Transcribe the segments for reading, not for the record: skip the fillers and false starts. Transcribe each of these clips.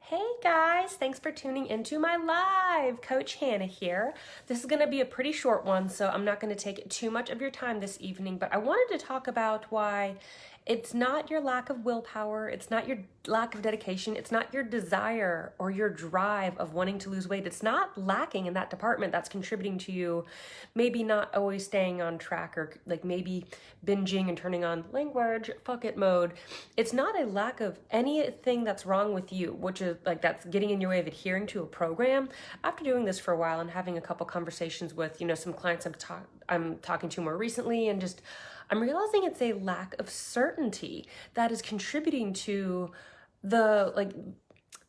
Hey guys, thanks for tuning into my live. Coach Hannah here. This is going to be a pretty short one, so I'm not going to take too much of your time this evening, but I wanted to talk about why it's not your lack of willpower, it's not your lack of dedication, it's not your desire or your drive of wanting to lose weight. It's not lacking in that department that's contributing to you maybe not always staying on track or like maybe binging and turning on language, fuck it mode. It's not a lack of anything that's wrong with you, which is like that's getting in your way of adhering to a program. After doing this for a while and having a couple conversations with, some clients I'm talking to more recently, and just I'm realizing it's a lack of certainty that is contributing to the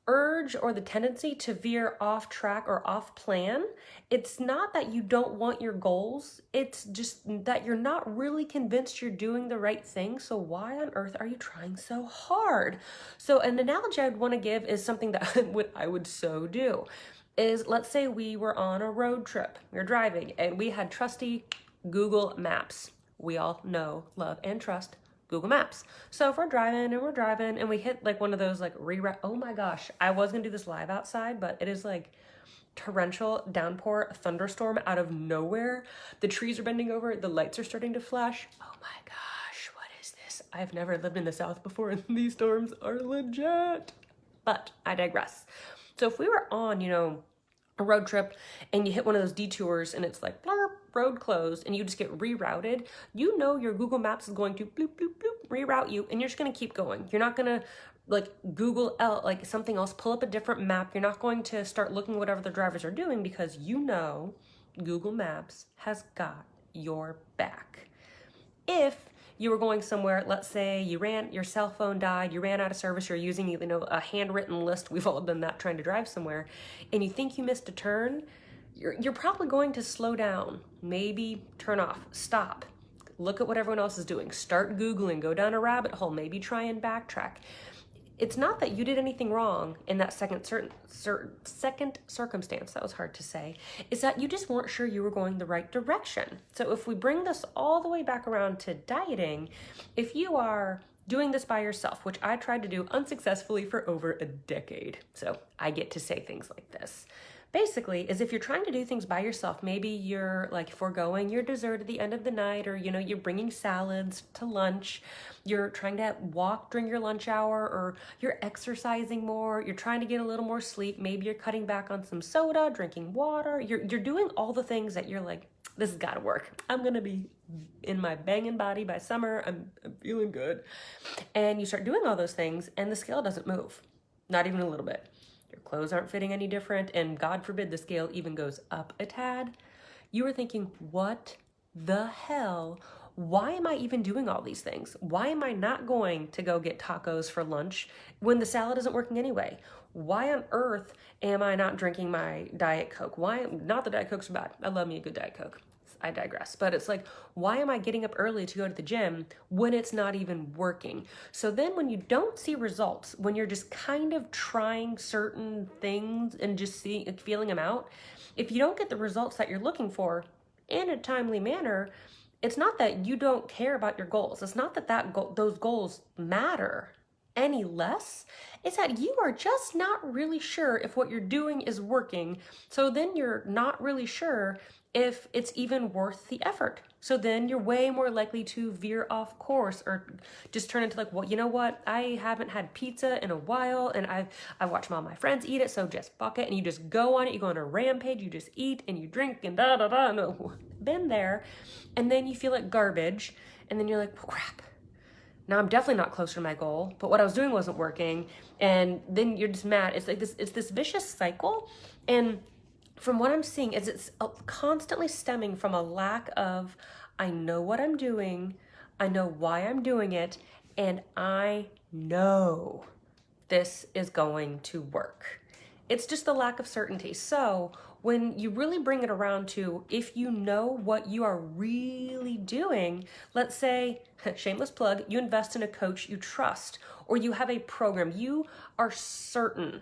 urge or the tendency to veer off track or off plan. It's not that you don't want your goals, it's just that you're not really convinced you're doing the right thing. So why on earth are you trying so hard? So an analogy I'd want to give is something that I would so do is, let's say we were on a road trip, we were driving and we had trusty Google Maps. We all know, love, and trust Google Maps. So if we're driving and we hit like one of those reroute, oh my gosh, I was gonna do this live outside, but it is like torrential downpour, thunderstorm out of nowhere. The trees are bending over, the lights are starting to flash. Oh my gosh, what is this? I've never lived in the South before and these storms are legit. But I digress. So if we were on, a road trip and you hit one of those detours and it's like blurb, road closed, and you just get rerouted, your Google Maps is going to bloop bloop bloop reroute you, and you're just going to keep going. You're not going to Google something else, pull up a different map. You're not going to start looking whatever the drivers are doing, because Google Maps has got your back. If you were going somewhere, let's say your cell phone died, you ran out of service, you're using a handwritten list, we've all done that trying to drive somewhere, and you think you missed a turn, you're probably going to slow down, maybe turn off, stop, look at what everyone else is doing, start Googling, go down a rabbit hole, maybe try and backtrack. It's not that you did anything wrong in that second circumstance, that was hard to say, is that you just weren't sure you were going the right direction. So if we bring this all the way back around to dieting, if you are doing this by yourself, which I tried to do unsuccessfully for over a decade, so I get to say things like this, basically is if you're trying to do things by yourself, maybe you're foregoing your dessert at the end of the night, or you're bringing salads to lunch, you're trying to walk during your lunch hour, or you're exercising more, you're trying to get a little more sleep, maybe you're cutting back on some soda, drinking water, you're doing all the things that you're like, this has got to work. I'm gonna be in my banging body by summer, I'm feeling good. And you start doing all those things and the scale doesn't move, not even a little bit. Your clothes aren't fitting any different, and God forbid the scale even goes up a tad. You are thinking, what the hell? Why am I even doing all these things? Why am I not going to go get tacos for lunch when the salad isn't working anyway? Why on earth am I not drinking my Diet Coke? Not that Diet Cokes are bad. I love me a good Diet Coke. I digress. But it's like, why am I getting up early to go to the gym when it's not even working? So then when you don't see results, when you're just kind of trying certain things and just feeling them out, if you don't get the results that you're looking for in a timely manner, it's not that you don't care about your goals. It's not that those goals matter any less. It's that you are just not really sure if what you're doing is working. So then you're not really sure if it's even worth the effort. So then you're way more likely to veer off course or just turn into you know what? I haven't had pizza in a while and I watched all my friends eat it, so just fuck it. And you just go on it, you go on a rampage, you just eat and you drink and da da da. No, been there. And then you feel like garbage and then you're like, oh, crap. Now I'm definitely not closer to my goal, but what I was doing wasn't working. And then you're just mad. It's this vicious cycle. And from what I'm seeing is it's constantly stemming from a lack of, I know what I'm doing, I know why I'm doing it, and I know this is going to work. It's just the lack of certainty. So when you really bring it around to, if you know what you are really doing, let's say, shameless plug, you invest in a coach you trust, or you have a program, you are certain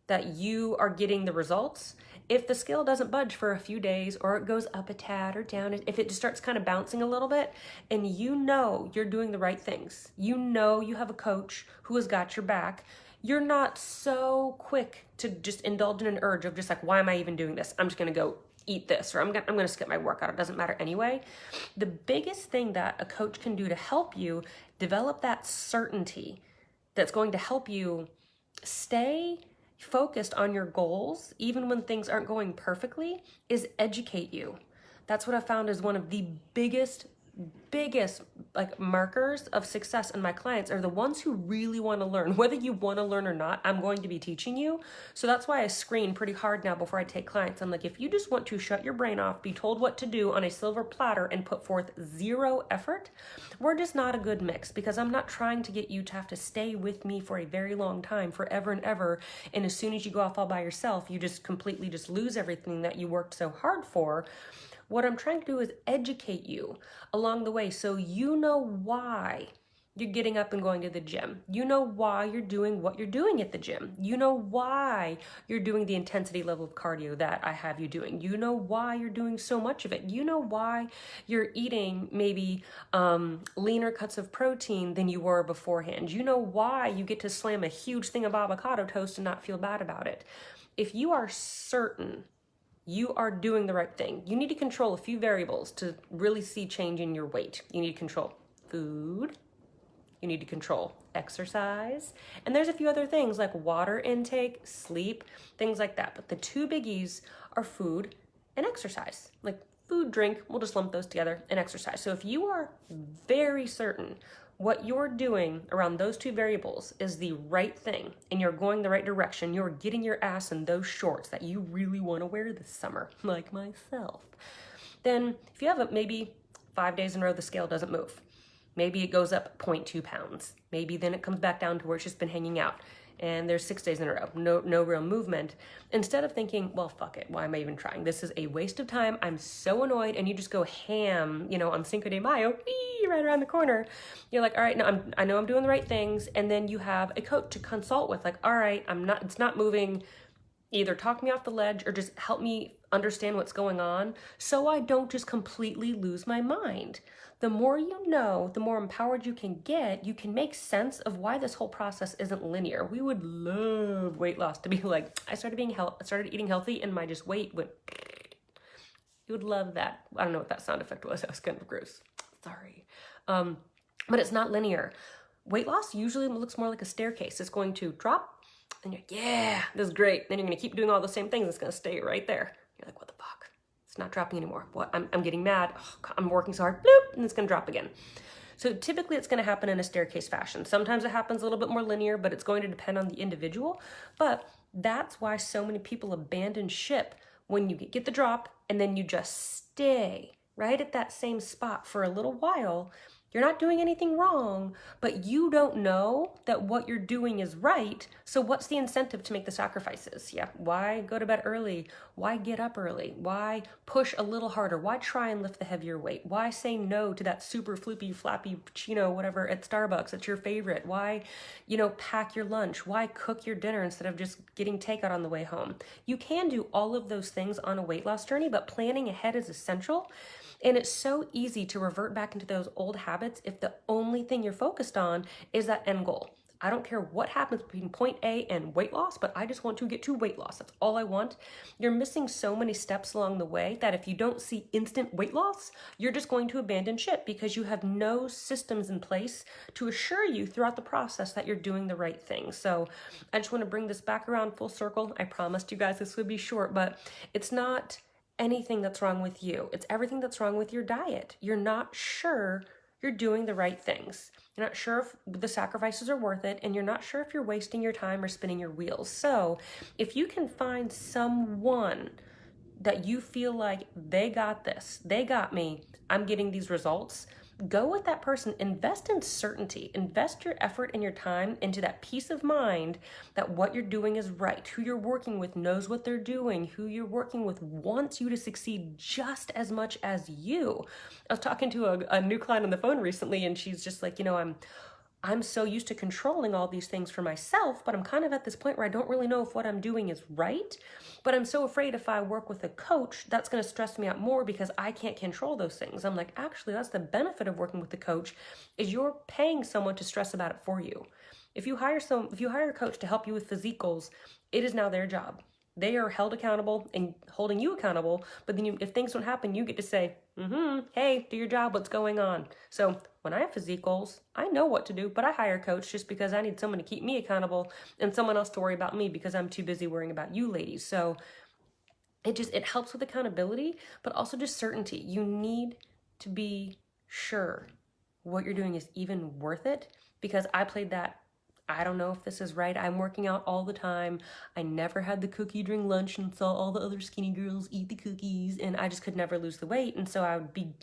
that you are getting the results. If the scale doesn't budge for a few days, or it goes up a tad or down, if it just starts kind of bouncing a little bit, and you're doing the right things, you have a coach who has got your back, you're not so quick to just indulge in an urge of just like, why am I even doing this? I'm just gonna go eat this, or I'm gonna skip my workout. It doesn't matter anyway. The biggest thing that a coach can do to help you develop that certainty that's going to help you stay focused on your goals, even when things aren't going perfectly, is educate you. That's what I found is one of the biggest like markers of success in my clients are the ones who really want to learn. Whether you want to learn or not, I'm going to be teaching you. So that's why I screen pretty hard now before I take clients. I'm like, if you just want to shut your brain off, be told what to do on a silver platter and put forth zero effort, we're just not a good mix, because I'm not trying to get you to have to stay with me for a very long time, forever and ever. And as soon as you go off all by yourself, you just completely just lose everything that you worked so hard for. What I'm trying to do is educate you along the way so you know why you're getting up and going to the gym. You know why you're doing what you're doing at the gym. You know why you're doing the intensity level of cardio that I have you doing. You know why you're doing so much of it. You know why you're eating maybe leaner cuts of protein than you were beforehand. You know why you get to slam a huge thing of avocado toast and not feel bad about it. If you are certain you are doing the right thing, you need to control a few variables to really see change in your weight. You need to control food, you need to control exercise, and there's a few other things like water intake, sleep, things like that. But the two biggies are food and exercise. Like food, drink, we'll just lump those together, and exercise. So if you are very certain what you're doing around those two variables is the right thing, and you're going the right direction, you're getting your ass in those shorts that you really want to wear this summer, like myself, then if you have maybe 5 days in a row the scale doesn't move, maybe it goes up 0.2 pounds, maybe then it comes back down to where it's just been hanging out, and there's 6 days in a row, no real movement. Instead of thinking, well, fuck it, why am I even trying? This is a waste of time, I'm so annoyed, and you just go ham, on Cinco de Mayo, right around the corner. You're like, all right, no, I know I'm doing the right things, and then you have a coach to consult with, like, all right, it's not moving, either talk me off the ledge or just help me understand what's going on so I don't just completely lose my mind. The more you know, the more empowered you can get, you can make sense of why this whole process isn't linear. We would love weight loss to be like, I started eating healthy and my just weight went. You would love that. I don't know what that sound effect was. That was kind of gross. Sorry. But it's not linear. Weight loss usually looks more like a staircase. It's going to drop and you're like, yeah, this is great. Then you're going to keep doing all the same things. It's going to stay right there. You're like, what the fuck? It's not dropping anymore. What? I'm getting mad. Oh, I'm working so hard. Bloop, and it's going to drop again. So typically it's going to happen in a staircase fashion. Sometimes it happens a little bit more linear, but it's going to depend on the individual. But that's why so many people abandon ship when you get the drop and then you just stay right at that same spot for a little while. You're not doing anything wrong, but you don't know that what you're doing is right. So what's the incentive to make the sacrifices? Yeah, why go to bed early? Why get up early? Why push a little harder? Why try and lift the heavier weight? Why say no to that super floopy, flappy, whatever at Starbucks? It's your favorite. Why, pack your lunch? Why cook your dinner instead of just getting takeout on the way home? You can do all of those things on a weight loss journey, but planning ahead is essential. And it's so easy to revert back into those old habits if the only thing you're focused on is that end goal. I don't care what happens between point A and weight loss, but I just want to get to weight loss. That's all I want. You're missing so many steps along the way that if you don't see instant weight loss, you're just going to abandon ship because you have no systems in place to assure you throughout the process that you're doing the right thing. So I just want to bring this back around full circle. I promised you guys this would be short, but it's not anything that's wrong with you. It's everything that's wrong with your diet. You're not sure you're doing the right things. You're not sure if the sacrifices are worth it, and you're not sure if you're wasting your time or spinning your wheels. So if you can find someone that you feel like they got this, they got me, I'm getting these results, go with that person. Invest in certainty. Invest your effort and your time into that peace of mind that what you're doing is right. Who you're working with knows what they're doing. Who you're working with wants you to succeed just as much as you. I was talking to a new client on the phone recently, and she's just like, I'm so used to controlling all these things for myself, but I'm kind of at this point where I don't really know if what I'm doing is right. But I'm so afraid if I work with a coach, that's going to stress me out more because I can't control those things. I'm like, actually, that's the benefit of working with the coach is you're paying someone to stress about it for you. If you hire a coach to help you with physique goals, it is now their job. They are held accountable and holding you accountable, but then if things don't happen, you get to say, hey, do your job, what's going on? So when I have physique goals, I know what to do, but I hire a coach just because I need someone to keep me accountable and someone else to worry about me because I'm too busy worrying about you ladies. So it helps with accountability, but also just certainty. You need to be sure what you're doing is even worth it, because I played that, I don't know if this is right. I'm working out all the time. I never had the cookie during lunch and saw all the other skinny girls eat the cookies, and I just could never lose the weight. And so I would be,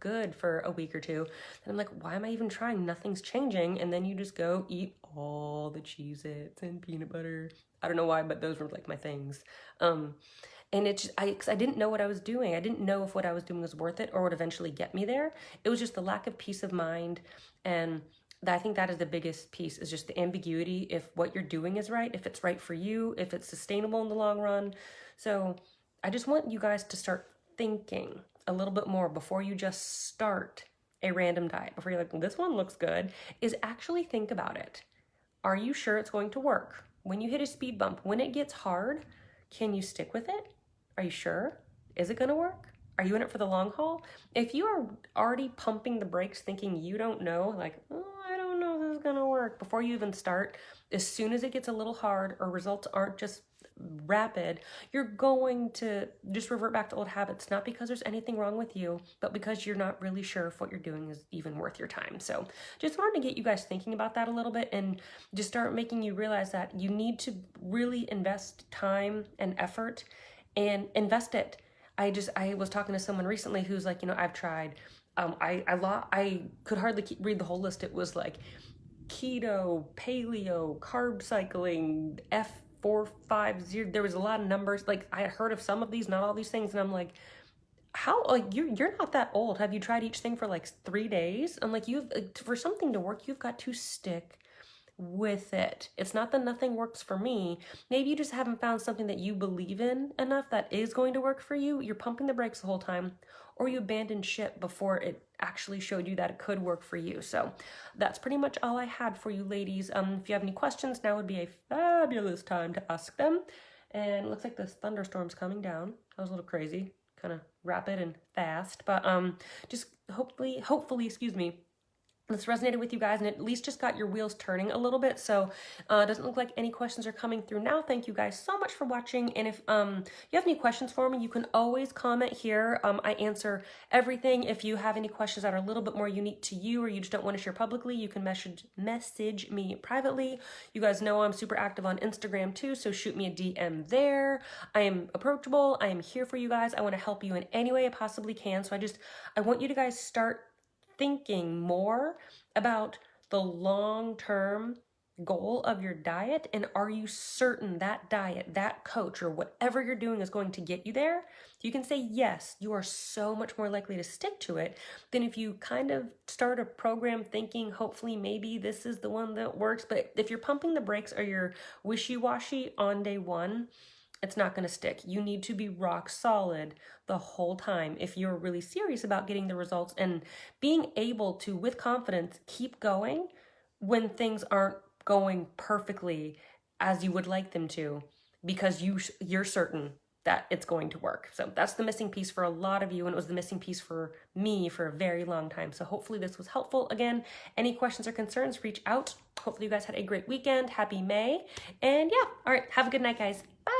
good for a week or two. And I'm like, why am I even trying? Nothing's changing. And then you just go eat all the Cheez-Its and peanut butter. I don't know why, but those were like my things. And I didn't know what I was doing. I didn't know if what I was doing was worth it or would eventually get me there. It was just the lack of peace of mind. And I think that is the biggest piece, is just the ambiguity, if what you're doing is right, if it's right for you, if it's sustainable in the long run. So I just want you guys to start thinking a little bit more before you just start a random diet. Before you're like, well, this one looks good, is actually think about it. Are you sure it's going to work? When you hit a speed bump, when it gets hard, can you stick with it? Are you sure? Is it going to work? Are you in it for the long haul? If you are already pumping the brakes thinking you don't know, like, I don't know if this is going to work, before you even start, as soon as it gets a little hard or results aren't just rapid, you're going to just revert back to old habits, not because there's anything wrong with you, but because you're not really sure if what you're doing is even worth your time. So just wanted to get you guys thinking about that a little bit, and just start making you realize that you need to really invest time and effort, and invest it. I was talking to someone recently who's like, I've tried, I could hardly read the whole list. It was like keto, paleo, carb cycling, F450. There was a lot of numbers. Like, I had heard of some of these, not all these things. And I'm like, how, like, you're not that old. Have you tried each thing for like 3 days? I'm like, for something to work, you've got to stick with it. It's not that nothing works for me. Maybe you just haven't found something that you believe in enough that is going to work for you. You're pumping the brakes the whole time, or you abandoned ship before it actually showed you that it could work for you. So that's pretty much all I had for you ladies. If you have any questions, now would be a fabulous time to ask them. And it looks like this thunderstorm's coming down. That was a little crazy, kind of rapid and fast, but just hopefully, excuse me, this resonated with you guys and at least just got your wheels turning a little bit. So it doesn't look like any questions are coming through now. Thank you guys so much for watching. And if you have any questions for me, you can always comment here. I answer everything. If you have any questions that are a little bit more unique to you, or you just don't want to share publicly, you can message me privately. You guys know I'm super active on Instagram too, so shoot me a DM there. I am approachable. I am here for you guys. I want to help you in any way I possibly can. So I want you to guys start thinking more about the long-term goal of your diet, and are you certain that diet, that coach, or whatever you're doing is going to get you there? If you can say yes, you are so much more likely to stick to it than if you kind of start a program thinking, hopefully maybe this is the one that works, but if you're pumping the brakes or you're wishy-washy on day one, it's not going to stick. You need to be rock solid the whole time if you're really serious about getting the results and being able to, with confidence, keep going when things aren't going perfectly as you would like them to, because you're certain that it's going to work. So that's the missing piece for a lot of you, and it was the missing piece for me for a very long time. So hopefully this was helpful. Again, any questions or concerns, reach out. Hopefully you guys had a great weekend. Happy May. And yeah, all right, have a good night, guys. Bye.